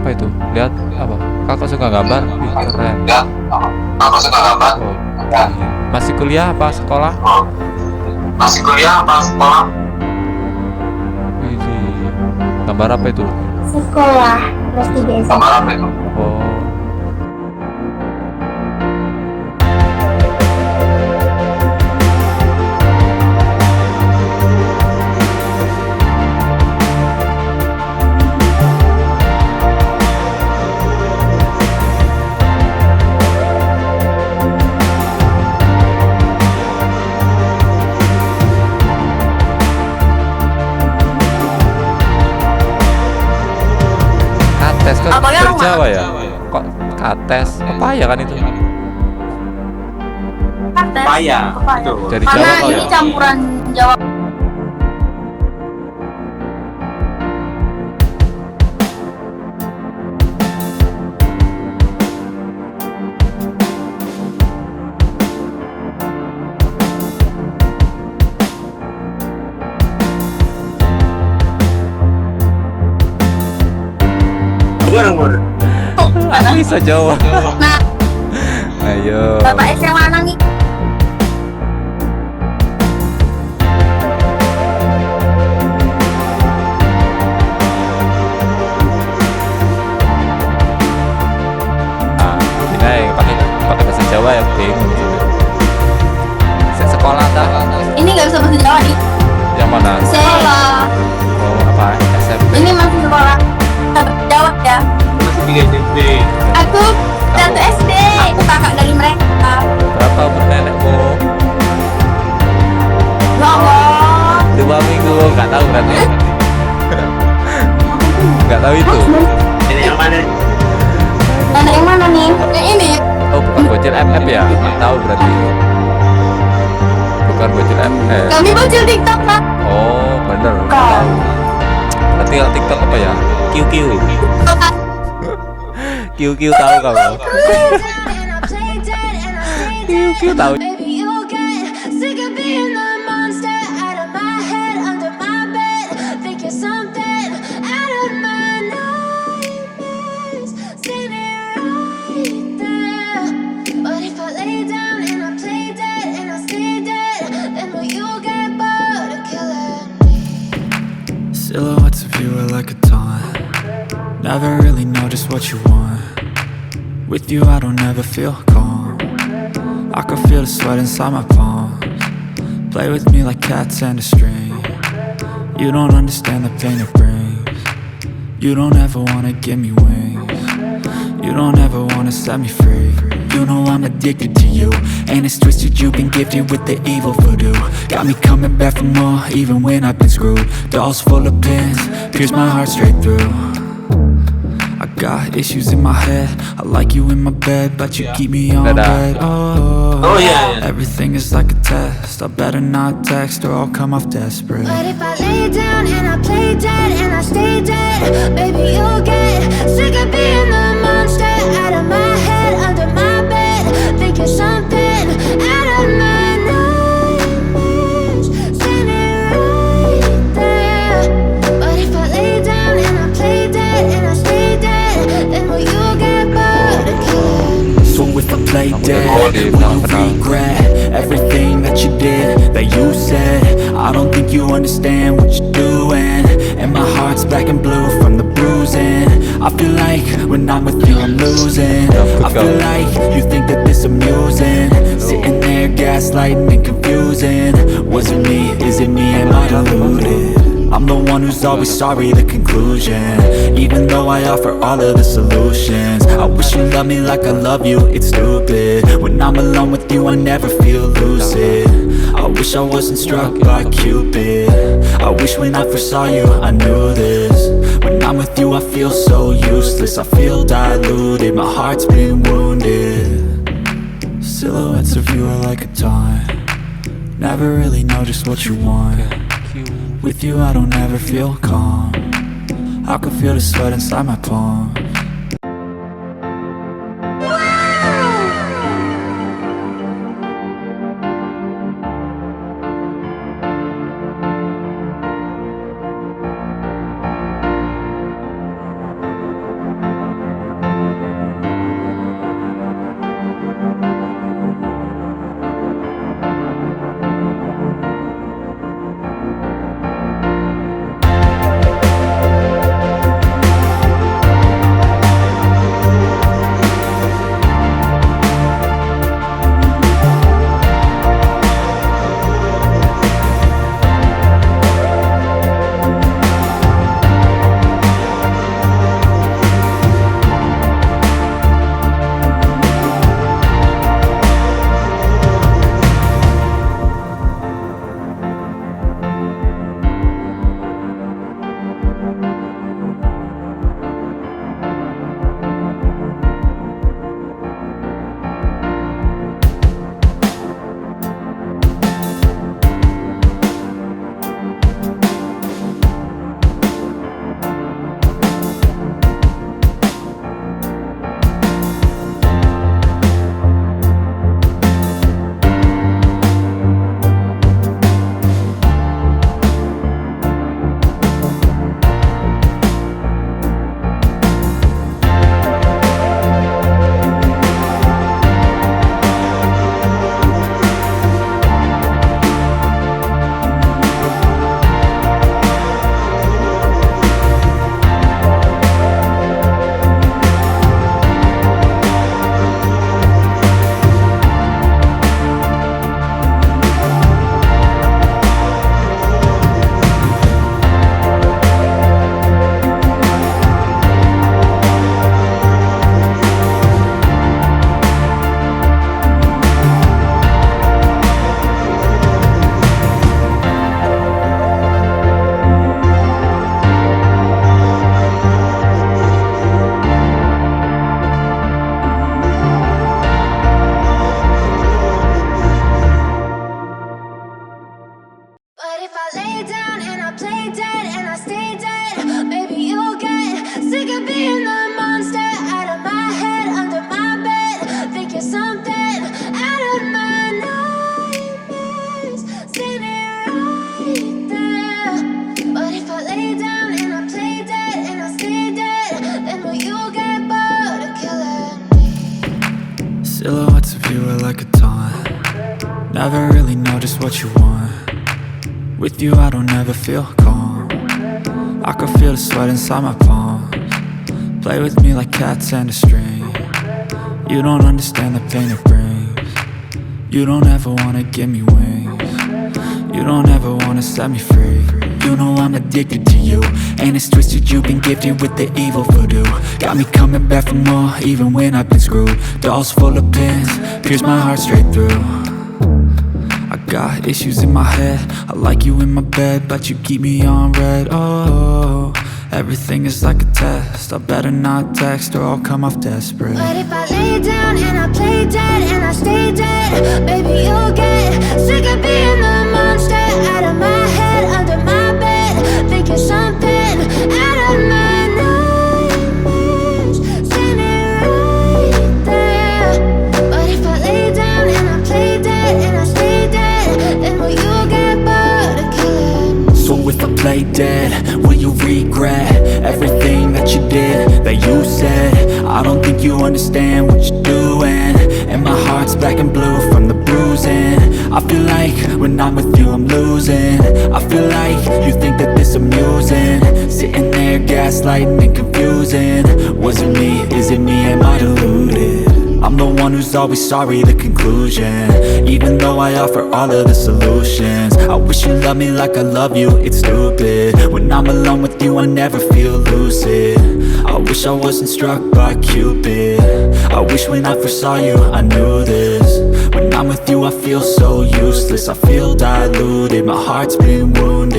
Apa itu? Lihat apa? Kakak suka gambar? Wih, keren. Oh, iya. Masih kuliah apa sekolah? Wih, gambar apa itu? Sekolah kelas 3 SMP. Oh, kates kok Abangnya dari orang Jawa ya? Kok kates? Apa ya kan itu? Paya. Itu. Dari Karena Jawa kok ini ya? campuran Jawa. Aku bisa Jawa. Nah, Ayo. Bapak SMA mana nih? Nah, ini pakai bahasa Jawa ya, bingung gitu. Sekolah dah. Ini nggak bisa bahasa Jawa nih. Yang mana? Sekolah. Oh, apa? SMP. Ini masih sekolah. Jawa ya. Masih 3 SMP. Aku 1 SD. Aku kakak dari mereka. Berapa umur nenekmu? Ya Allah. 2 minggu. Nggak tahu berarti. Nggak tahu itu. Ini yang mana? Anak yang mana nih? Yang ini. Oh, bukan bocil FF ya? Nggak tahu berarti. Bukan bocil FF. Kami bocil TikTok kak. Oh, bener. Nggak Kak. tahu. Berarti kalau TikTok apa ya? QQ. QQ tahu kamu? QQ tahu. Silhouettes of you are like a taunt. Never really know just what you want. With you I don't ever feel calm. I can feel the sweat inside my palms. Play with me like cats and a string. You don't understand the pain it brings. You don't ever wanna give me wings. You don't ever wanna set me free. You know I'm addicted to you, and it's twisted, you've been gifted with the evil voodoo. Got me coming back for more, even when I've been screwed. Dolls full of pins, pierce my heart straight through. I got issues in my head, I like you in my bed, but you keep me on Dadah. red. Oh, yeah. Everything is like a test, I better not text or I'll come off desperate. But if I lay down and I play dead and I stay dead, baby you'll get sick of being the monster out of my head, under my bed, thinking something out of my nightmares, standing right there. But if I lay down and I play dead and I stay dead, then will you get bored of killing? So if I play dead, will you regret everything that you did, that you said? I don't think you understand what you're doing, and my heart's black and blue from the bruising. I feel like when I'm with you I'm losing. I feel like you think that this amusing, sitting there gaslighting and confusing. Was it me? Is it me? Am I deluded? I'm the one who's always sorry, the conclusion. Even though I offer all of the solutions, I wish you loved me like I love you, it's stupid. When I'm alone with you I never feel lucid. I wish I wasn't struck by Cupid. I wish when I first saw you I knew this. When I'm with you I feel so useless, I feel diluted, my heart's been wounded. Silhouettes of you are like a taunt. Never really know just what you want. With you I don't ever feel calm. I can feel the sweat inside my palms. if I lay down and I play dead and I stay dead, maybe you'll get sick of being the monster out of my head, under my bed. Think you're something out of my nightmares, standing right there. But if I lay down and I play dead and I stay dead, then will you get bored of killing me? Silhouettes of you are like a taunt. Never really know just what you want. With you I don't ever feel calm. I can feel the sweat inside my palms. Play with me like cats and a string. You don't understand the pain it brings. You don't ever wanna give me wings. You don't ever wanna set me free. You know I'm addicted to you, and it's twisted, you've been gifted with the evil voodoo. Got me coming back for more, even when I've been screwed. Dolls full of pins, pierce my heart straight through. I got issues in my head, I like you in my bed, but you keep me on red. Oh, everything is like a test, I better not text or I'll come off desperate. But if I lay down and I play dead and I stay dead, baby you'll get sick of being the monster out of my head, under my bed. Think you're something out of my nightmares, standing right there. But if I lay down and I play dead and I stay dead, then will you get bored of killing me? So if I play dead, will you regret everything that you did, that you said? I don't think you understand what you're doing, and my heart's black and blue from the bruising. I feel like when I'm with you I'm losing. I feel like you think that this amusing, sitting there gaslighting and confusing. Was it me? Is it me? Am I deluded? I'm the one who's always sorry, the conclusion, even though I offer all of the solutions. I wish you loved me like I love you, it's stupid. When I'm alone with you I never feel lucid. I wish I wasn't struck by Cupid. I wish when I first saw you I knew this. When I'm with you I feel so useless, I feel diluted, my heart's been wounded.